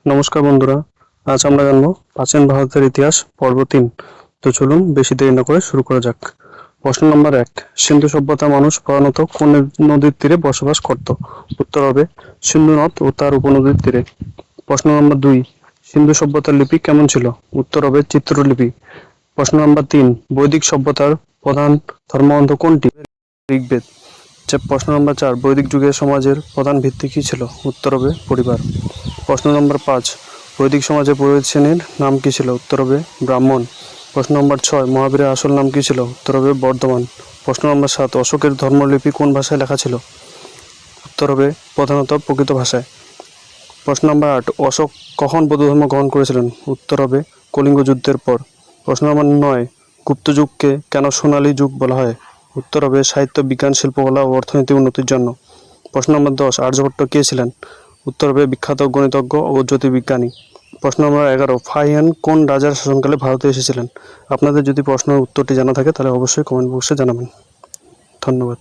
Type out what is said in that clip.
নমস্কার বন্ধুরা, আজ আমরা জানবো প্রাচীন ভারতের ইতিহাস পর্ব 3। তো চলুন বেশি দেরি না করে শুরু করা যাক। প্রশ্ন নম্বর 1, সিন্ধু সভ্যতার মানুষ প্রধানত কোন নদীর তীরে বসবাস করত? উত্তর হবে সিন্ধু নদ ও তার উপনদীর তীরে। প্রশ্ন নম্বর 2, সিন্ধু সভ্যতার লিপি কেমন ছিল? উত্তর হবে চিত্রলিপি। প্রশ্ন নম্বর 3, বৈদিক সভ্যতার প্রধান ধর্মগ্রন্থ কোনটি? ঋগ্বেদ। প্রশ্ন নম্বর 4, বৈদিক যুগে সমাজের প্রধান ভিত্তি কী ছিল? উত্তর হবে পরিবার। প্রশ্ন নম্বর 5, বৈদিক সমাজে পুরোহিত শ্রেণীর নাম কী ছিল? উত্তর হবে ব্রাহ্মণ। প্রশ্ন নম্বর 6, মহাবীরের আসল নাম কী ছিল? উত্তর হবে বর্ধমান। প্রশ্ন নম্বর 7, অশোকের ধর্মলিপি কোন ভাষায় লেখা ছিল? উত্তর হবে প্রধানত প্রকৃত ভাষায়। প্রশ্ন নম্বর 8, অশোক কখন বৌদ্ধ ধর্ম গ্রহণ করেছিলেন? উত্তর হবে কলিঙ্গ যুদ্ধের পর। প্রশ্ন নম্বর 9, গুপ্ত যুগকে কেন সোনালী যুগ বলা হয়? উত্তর হবে সাহিত্য, বিজ্ঞান, শিল্পকলা ও অর্থনৈতিক উন্নতির জন্য। প্রশ্ন নম্বর 10, আর্যভট্ট কে ছিলেন? উত্তর হবে বিখ্যাত গণিতজ্ঞ ও জ্যোতির্বিজ্ঞানী। প্রশ্ন নম্বর 11, ফাহিয়ান কোন রাজার শাসনকালে ভারতে এসেছিলেন? আপনাদের যদি প্রশ্নের উত্তরটি জানা থাকে তাহলে অবশ্যই কমেন্ট বক্সে জানাবেন। ধন্যবাদ।